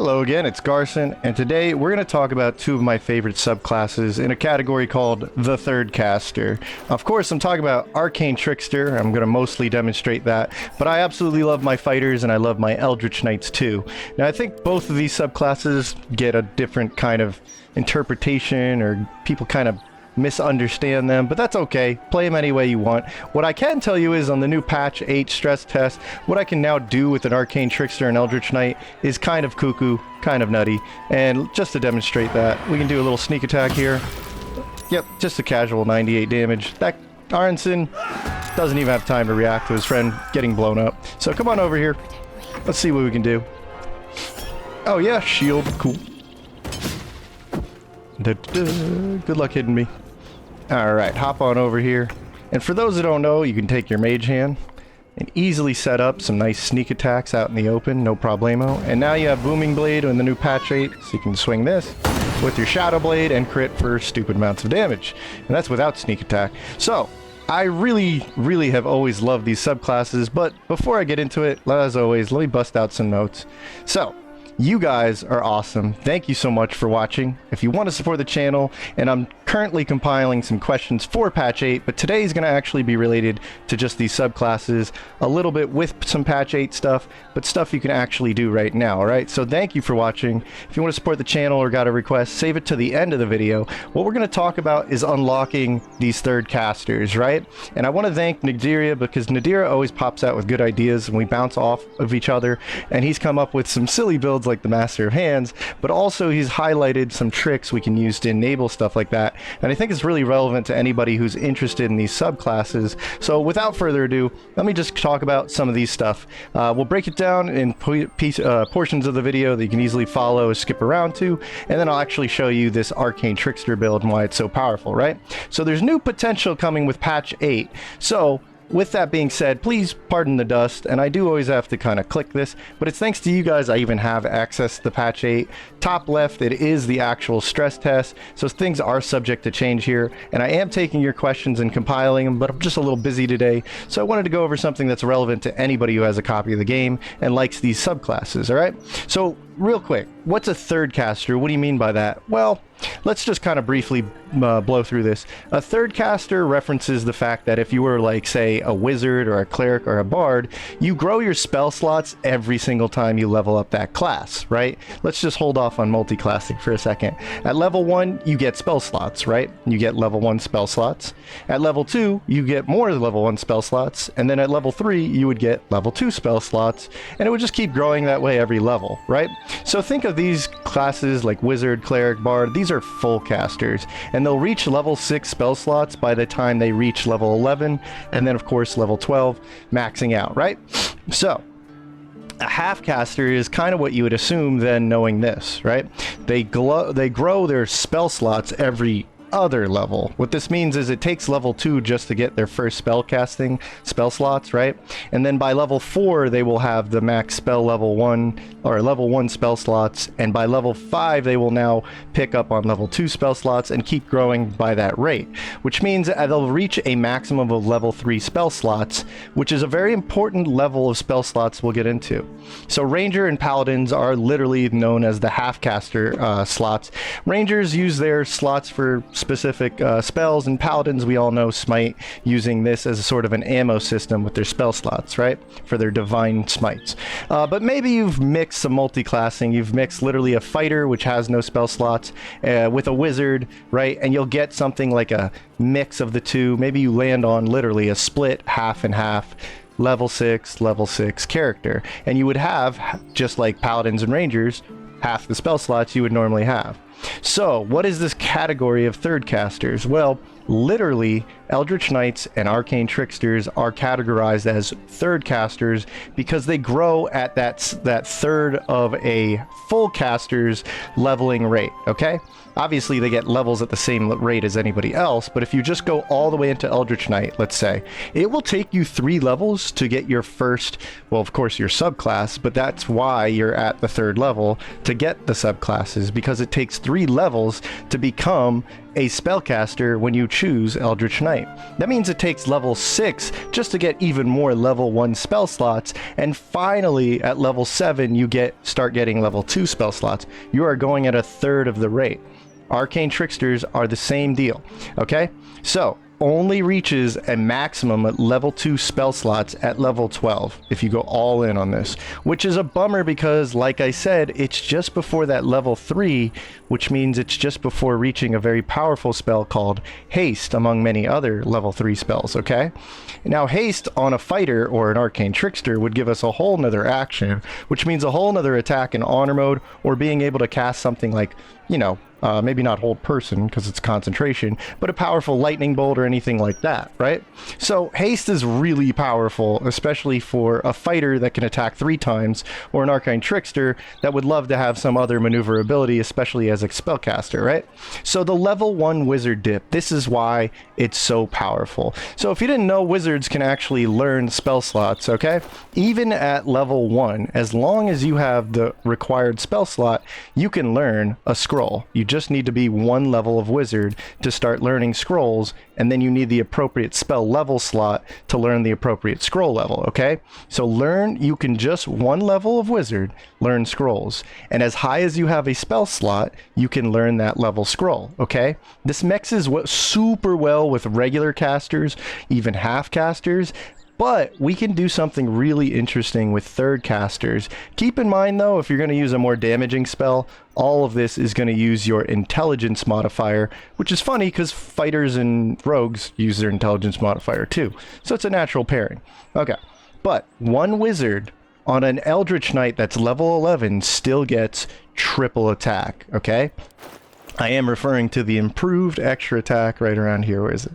Hello again, it's Garson, and today we're going to talk about two of my favorite subclasses in a category called the Third Caster. Of course, I'm talking about Arcane Trickster. I'm going to mostly demonstrate that, but I absolutely love my fighters and I love my Eldritch Knights too. Now, I think both of these subclasses get a different kind of interpretation, or people kind of misunderstand them, but that's okay. Play them any way you want. What I can tell you is on the new patch 8 stress test, what I can now do with an Arcane Trickster and Eldritch Knight is kind of cuckoo, kind of nutty. And just to demonstrate that, we can do a little sneak attack here. Yep, just a casual 98 damage. That Aronson doesn't even have time to react to his friend getting blown up. So come on over here. Let's see what we can do. Oh yeah, shield, cool. Good luck hitting me. Alright, hop on over here. And for those that don't know, you can take your mage hand and easily set up some nice sneak attacks out in the open, no problemo. And now you have Booming Blade in the new patch 8, so you can swing this with your Shadow Blade and crit for stupid amounts of damage. And that's without sneak attack. So, I really have always loved these subclasses, but before I get into it, as always, let me bust out some notes. So, you guys are awesome. Thank you so much for watching. If you want to support the channel, and I'm currently compiling some questions for patch 8, but today is going to actually be related to just these subclasses, a little bit with some patch 8 stuff, but stuff you can actually do right now, alright? So thank you for watching. If you want to support the channel or got a request, save it to the end of the video. What we're going to talk about is unlocking these third casters, right? And I want to thank Nadira, because Nadira always pops out with good ideas and we bounce off of each other, and he's come up with some silly builds like the Master of Hands, but also he's highlighted some tricks we can use to enable stuff like that, and I think it's really relevant to anybody who's interested in these subclasses. So without further ado, let me just talk about some of these stuff. We'll break it down in portions of the video that you can easily follow or skip around to, and then I'll actually show you this Arcane Trickster build and why it's so powerful, right? So there's new potential coming with patch 8. So with that being said, please pardon the dust, and I do always have to kind of click this, but it's thanks to you guys I even have access to the patch 8. Top left, it is the actual stress test, so things are subject to change here, and I am taking your questions and compiling them, but I'm just a little busy today, so I wanted to go over something that's relevant to anybody who has a copy of the game and likes these subclasses, alright? So, real quick, what's a third caster? What do you mean by that? Well, let's just kind of briefly blow through this. A third caster references the fact that if you were like, say, a wizard or a cleric or a bard, you grow your spell slots every single time you level up that class, right? Let's just hold off on multi-classing for a second. At level 1, you get spell slots, right? You get level 1 spell slots. At level 2, you get more level 1 spell slots, and then at level 3, you would get level 2 spell slots, and it would just keep growing that way every level, right? So think of these classes like wizard, cleric, bard. These are full casters, and they'll reach level 6 spell slots by the time they reach level 11, and then of course level 12, maxing out, right? So a half caster is kind of what you would assume then, knowing this, right? They grow their spell slots every other level. What this means is it takes level 2 just to get their first spell casting spell slots, right? And then by level 4 they will have the max spell level 1 or level 1 spell slots, and by level 5 they will now pick up on level 2 spell slots and keep growing by that rate, which means that they'll reach a maximum of level 3 spell slots, which is a very important level of spell slots we'll get into. So ranger and paladins are literally known as the half caster slots. Rangers use their slots for specific spells, and paladins, we all know, smite, using this as a sort of an ammo system with their spell slots, right, for their divine smites. But maybe you've mixed some multi-classing. You've mixed literally a fighter, which has no spell slots, with a wizard, right, and you'll get something like a mix of the two. Maybe you land on literally a split half and half level 6 character, and you would have, just like paladins and rangers, half the spell slots you would normally have. So, what is this category of third casters? Well, literally, Eldritch Knights and Arcane Tricksters are categorized as third casters because they grow at that third of a full caster's leveling rate, okay? Obviously, they get levels at the same rate as anybody else, but if you just go all the way into Eldritch Knight, let's say, it will take you 3 levels to get your first, well, of course, your subclass, but that's why you're at the 3rd level to get the subclasses, because it takes 3 3 levels to become a spellcaster when you choose Eldritch Knight. That means it takes level 6 just to get even more level 1 spell slots, and finally at level 7 you start getting level 2 spell slots. You are going at a third of the rate. Arcane Tricksters are the same deal, okay? So only reaches a maximum at level 2 spell slots at level 12 if you go all in on this, which is a bummer because, like I said, it's just before that level 3, which means it's just before reaching a very powerful spell called Haste, among many other level 3 spells, okay? Now, Haste on a fighter or an Arcane Trickster would give us a whole nother action, which means a whole nother attack in honor mode, or being able to cast something like, you know, maybe not hold person because it's concentration, but a powerful lightning bolt or anything like that, right? So haste is really powerful, especially for a fighter that can attack 3 times, or an Arcane Trickster that would love to have some other maneuverability, especially as a spellcaster, right? So the level 1 wizard dip, this is why it's so powerful. So if you didn't know, wizards can actually learn spell slots, okay? Even at level 1, as long as you have the required spell slot, you can learn a scroll. You just need to be 1 level of wizard to start learning scrolls, and then you need the appropriate spell level slot to learn the appropriate scroll level, okay? So you can just 1 level of wizard learn scrolls, and as high as you have a spell slot, you can learn that level scroll, okay? This mixes super well with regular casters, even half casters, but we can do something really interesting with third casters. Keep in mind though, if you're going to use a more damaging spell, all of this is going to use your intelligence modifier, which is funny because fighters and rogues use their intelligence modifier too. So it's a natural pairing. Okay, but 1 wizard on an Eldritch Knight that's level 11 still gets triple attack, okay? I am referring to the improved extra attack right around here. Where is it?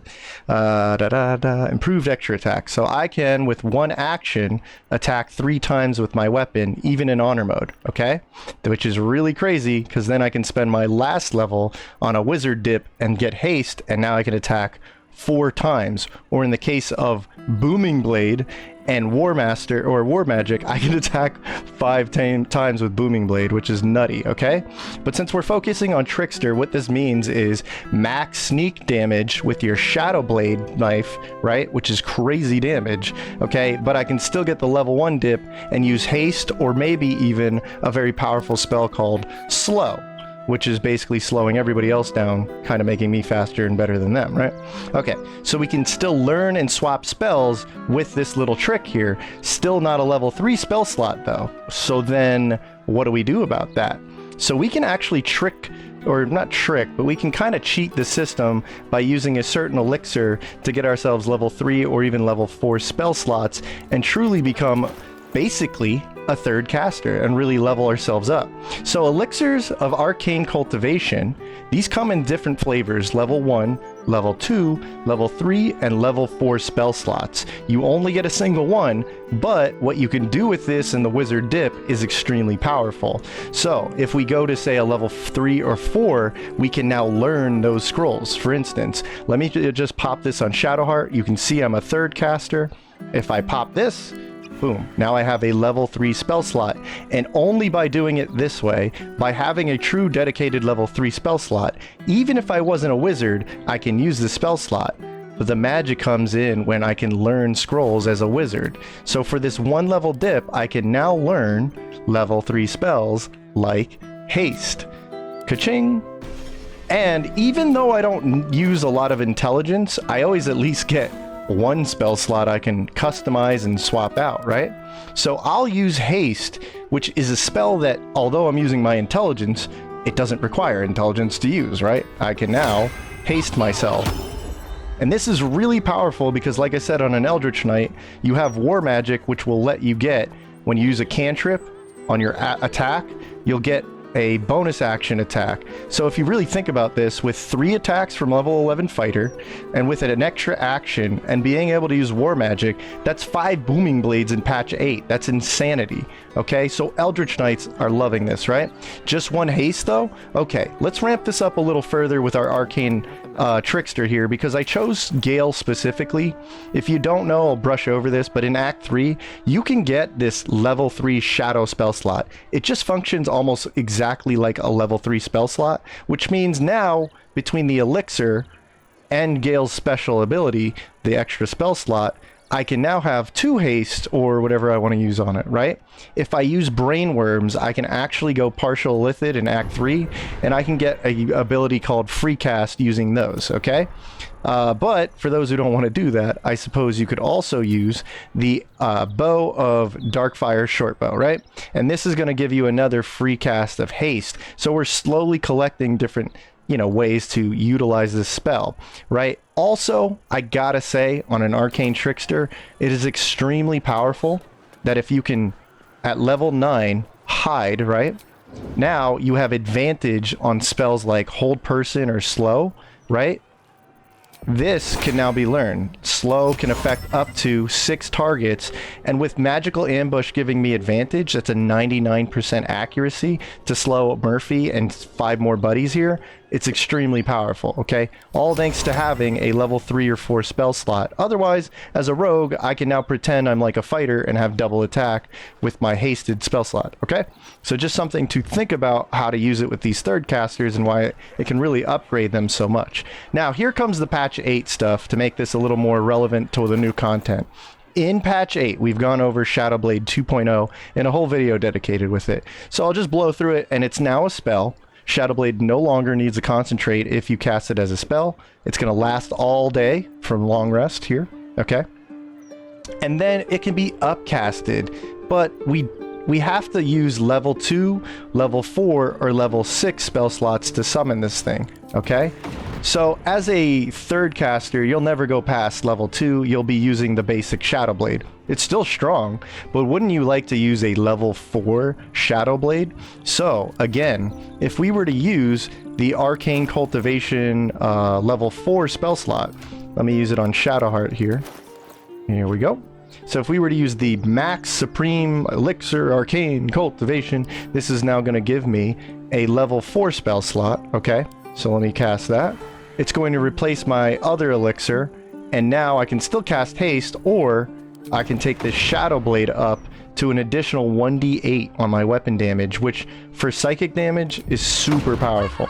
Improved extra attack. So I can, with 1 action, attack 3 times with my weapon, even in honor mode, okay? Which is really crazy, because then I can spend my last level on a wizard dip and get haste, and now I can attack 4 times. Or in the case of Booming Blade and War Master or War Magic, I can attack 5 times with Booming Blade, which is nutty, okay? But since we're focusing on Trickster, what this means is max sneak damage with your Shadow Blade knife, right? Which is crazy damage, okay? But I can still get the level 1 dip and use haste, or maybe even a very powerful spell called Slow, which is basically slowing everybody else down, kind of making me faster and better than them, right? Okay, so we can still learn and swap spells with this little trick here. Still not a level 3 spell slot though. So then what do we do about that? So we can actually but we can kind of cheat the system by using a certain elixir to get ourselves level 3 or even level 4 spell slots and truly become basically a third caster and really level ourselves up. So elixirs of arcane cultivation, these come in different flavors: level 1, level 2, level 3, and level 4 spell slots. You only get a single one, but what you can do with this in the wizard dip is extremely powerful. So if we go to say a level 3 or 4, we can now learn those scrolls. For instance, let me just pop this on Shadowheart. You can see I'm a third caster. If I pop this, boom, now I have a level 3 spell slot, and only by doing it this way, by having a true dedicated level 3 spell slot, even if I wasn't a wizard, I can use the spell slot. But the magic comes in when I can learn scrolls as a wizard. So for this 1 level dip, I can now learn level 3 spells like haste. Ka-ching! And even though I don't use a lot of intelligence, I always at least get 1 spell slot I can customize and swap out, right? So I'll use haste, which is a spell that, although I'm using my intelligence, it doesn't require intelligence to use, right? I can now haste myself. And this is really powerful because, like I said, on an Eldritch Knight, you have War Magic, which will let you get, when you use a cantrip on your attack, you'll get a bonus action attack. So if you really think about this, with 3 attacks from level 11 fighter, and with an extra action, and being able to use War Magic, that's 5 Booming Blades in patch 8. That's insanity. Okay, so Eldritch Knights are loving this, right? Just 1 haste though? Okay, let's ramp this up a little further with our Arcane Trickster here, because I chose Gale specifically. If you don't know, I'll brush over this, but in Act 3, you can get this level 3 Shadow spell slot. It just functions almost exactly exactly like a level 3 spell slot, which means now between the Elixir and Gale's special ability, the extra spell slot, I can now have 2 haste or whatever I want to use on it, right? If I use Brainworms, I can actually go partial Lithid in Act 3, and I can get a ability called Free Cast using those, okay? But for those who don't want to do that, I suppose you could also use the Bow of Darkfire Shortbow, right? And this is going to give you another free cast of haste. So we're slowly collecting different, ways to utilize this spell, right? Also, I gotta say, on an Arcane Trickster, it is extremely powerful that if you can, at level 9, hide, right? Now you have advantage on spells like Hold Person or Slow, right? This can now be learned. Slow can affect up to 6 targets, and with Magical Ambush giving me advantage, that's a 99% accuracy to slow Murphy and 5 more buddies here. It's extremely powerful, okay? All thanks to having a level 3 or 4 spell slot. Otherwise, as a rogue, I can now pretend I'm like a fighter and have double attack with my hasted spell slot, okay? So just something to think about how to use it with these third casters and why it can really upgrade them so much. Now, here comes the patch 8 stuff to make this a little more relevant to the new content. In patch 8, we've gone over Shadowblade 2.0 and a whole video dedicated with it. So I'll just blow through it, and it's now a spell. Shadowblade no longer needs a concentrate if you cast it as a spell. It's going to last all day from long rest here, okay? And then it can be upcasted, but we have to use level 2, level 4, or level 6 spell slots to summon this thing, okay? So as a third caster, you'll never go past level 2. You'll be using the basic Shadowblade. It's still strong, but wouldn't you like to use a level 4 Shadowblade? So again, if we were to use the Arcane Cultivation level 4 spell slot, let me use it on Shadowheart here. Here we go. So if we were to use the Max Supreme Elixir Arcane Cultivation, this is now going to give me a level 4 spell slot, okay? So let me cast that. It's going to replace my other Elixir, and now I can still cast Haste, or I can take this Shadowblade up to an additional 1d8 on my weapon damage, which for psychic damage is super powerful,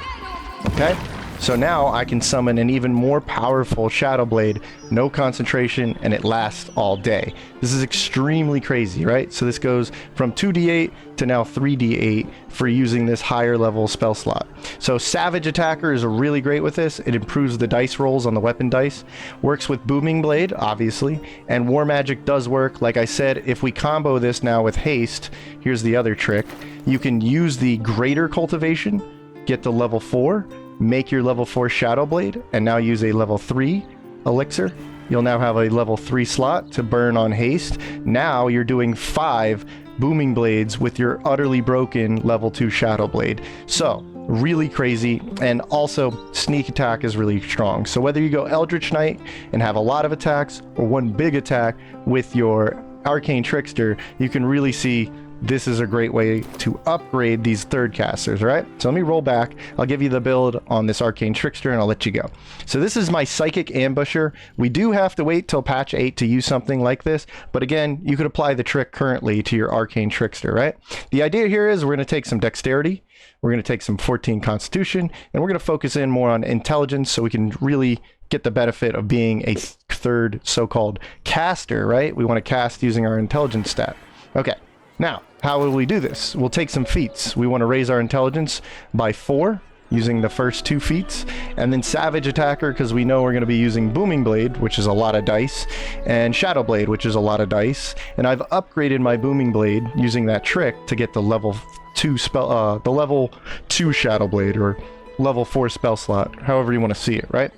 okay? So now I can summon an even more powerful Shadowblade, no concentration, and it lasts all day. This is extremely crazy, right? So this goes from 2d8 to now 3d8 for using this higher level spell slot. So Savage Attacker is really great with this. It improves the dice rolls on the weapon dice. Works with Booming Blade, obviously, and War Magic does work. Like I said, if we combo this now with Haste, here's the other trick. You can use the Greater Cultivation, get to level 4, make your level 4 Shadowblade, and now use a level 3 Elixir. You'll now have a level 3 slot to burn on Haste. Now you're doing 5 Booming Blades with your utterly broken level 2 Shadowblade. So, really crazy, and also Sneak Attack is really strong. So whether you go Eldritch Knight and have a lot of attacks, or one big attack with your Arcane Trickster, you can really see this is a great way to upgrade these third casters, right? So let me roll back. I'll give you the build on this Arcane Trickster and I'll let you go. So this is my Psychic Ambusher. We do have to wait till patch 8 to use something like this, but again, you could apply the trick currently to your Arcane Trickster, right? The idea here is we're going to take some Dexterity, we're going to take some 14 Constitution, and we're going to focus in more on Intelligence so we can really get the benefit of being a third so-called caster, right? We want to cast using our Intelligence stat. Okay. Now, how will we do this? We'll take some feats. We want to raise our intelligence by 4 using the first 2 feats, and then Savage Attacker because we know we're going to be using Booming Blade, which is a lot of dice, and Shadowblade, which is a lot of dice. And I've upgraded my Booming Blade using that trick to get the level 2 spell, the level 2 Shadowblade, or level 4 spell slot, however you want to see it, right?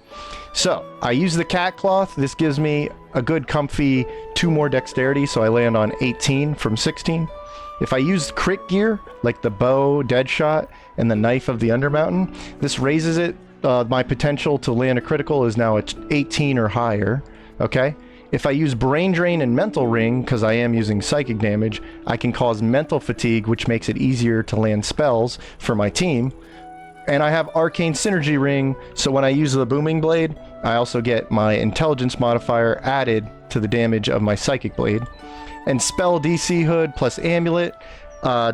So I use the Cat Cloth. This gives me a good comfy 2 more dexterity, so I land on 18 from 16. If I use crit gear, like the bow, Deadshot, and the Knife of the Undermountain, this raises it. My potential to land a critical is now at 18 or higher, okay? If I use Brain Drain and Mental Ring, because I am using psychic damage, I can cause mental fatigue, which makes it easier to land spells for my team. And I have Arcane Synergy Ring, so when I use the Booming Blade, I also get my Intelligence modifier added to the damage of my Psychic Blade. And Spell DC Hood plus Amulet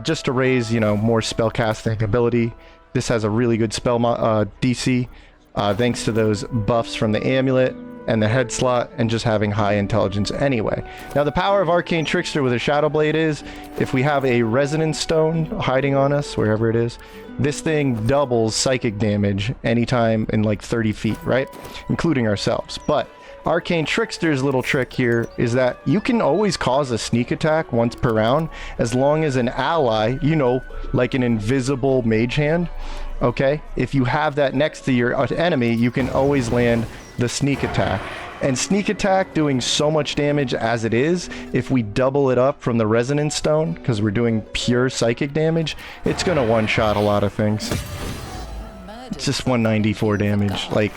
just to raise, you know, more spellcasting ability. This has a really good spell DC, thanks to those buffs from the amulet and the head slot, and just having high intelligence anyway. Now, the power of Arcane Trickster with a Shadow Blade is, if we have a Resonance Stone hiding on us, wherever it is, this thing doubles psychic damage anytime in like 30 feet, right? Including ourselves. But Arcane Trickster's little trick here is that you can always cause a sneak attack once per round, as long as an ally, you know, like an invisible mage hand, okay? If you have that next to your enemy, you can always land the sneak attack. And sneak attack doing so much damage as it is, if we double it up from the Resonance Stone, because we're doing pure psychic damage, it's gonna one-shot a lot of things. It's just 194 damage, like,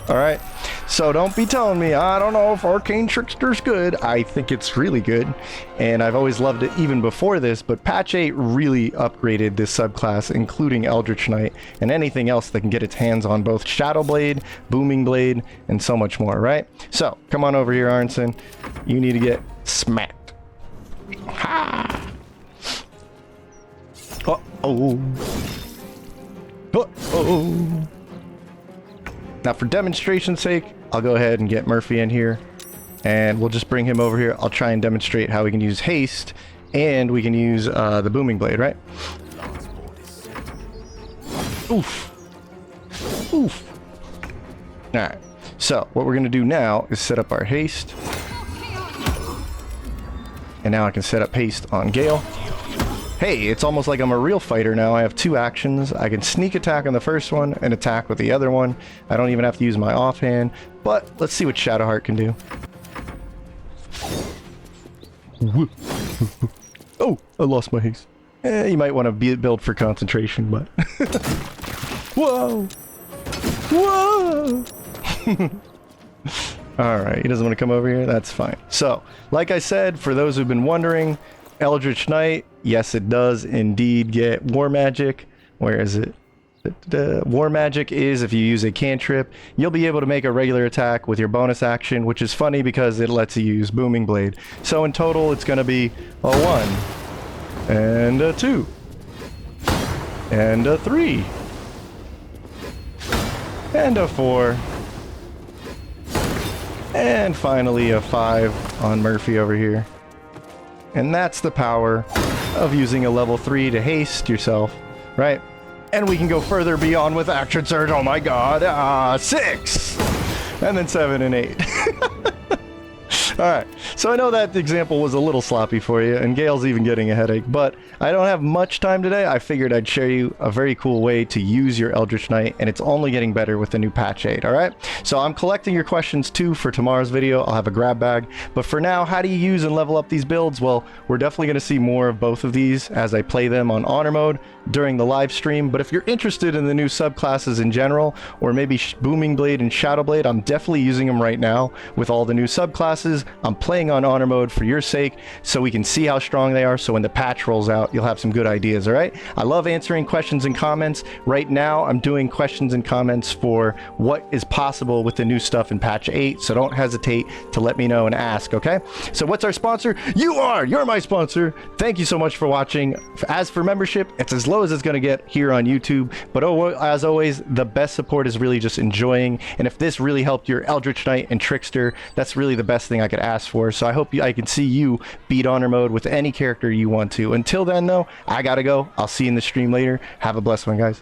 alright? So don't be telling me, I don't know if Arcane Trickster's good. I think it's really good, and I've always loved it even before this, but patch 8 really upgraded this subclass, including Eldritch Knight, and anything else that can get its hands on both Shadow Blade, Booming Blade, and so much more, right? So, come on over here, Arnson. You need to get smacked. Ha! Uh-oh. Uh-oh. Now, for demonstration's sake, I'll go ahead and get Murphy in here, and we'll just bring him over here. I'll try and demonstrate how we can use haste, and we can use the Booming Blade, right? Oof. Oof. Alright, so what we're going to do now is set up our haste. And now I can set up haste on Gale. Hey, it's almost like I'm a real fighter now. I have two actions. I can sneak attack on the first one and attack with the other one. I don't even have to use my offhand. But let's see what Shadowheart can do. Oh, I lost my haste. You might want to build for concentration, but... Whoa! Whoa! Alright, he doesn't want to come over here? That's fine. So, like I said, for those who've been wondering, Eldritch Knight, yes, it does indeed get War Magic. Where is it? War Magic is if you use a cantrip, you'll be able to make a regular attack with your bonus action, which is funny because it lets you use Booming Blade. So in total, it's going to be a 1, and a 2, and a 3, and a 4, and finally a 5 on Murphy over here. And that's the power of using a level 3 to haste yourself, right? And we can go further beyond with Action Surge. Oh my god, 6! And then 7 and 8. Alright, so I know that example was a little sloppy for you, and Gale's even getting a headache, but I don't have much time today. I figured I'd share you a very cool way to use your Eldritch Knight, and it's only getting better with the new patch 8, alright? So I'm collecting your questions too for tomorrow's video. I'll have a grab bag, but for now, how do you use and level up these builds? Well, we're definitely going to see more of both of these as I play them on Honor Mode during the live stream, but if you're interested in the new subclasses in general, or maybe Booming Blade and Shadow Blade, I'm definitely using them right now with all the new subclasses. I'm playing on Honor Mode for your sake, so we can see how strong they are, so when the patch rolls out, you'll have some good ideas, alright? I love answering questions and comments. Right now, I'm doing questions and comments for what is possible with the new stuff in patch 8, so don't hesitate to let me know and ask, okay? So what's our sponsor? You're my sponsor! Thank you so much for watching. As for membership, it's as low as it's going to get here on YouTube, but as always, the best support is really just enjoying, and if this really helped your Eldritch Knight and Trickster, that's really the best thing I could ask for. So I hope I can see you beat Honor Mode with any character you want to. Until then though, I gotta go. I'll see you in the stream later. Have a blessed one, guys.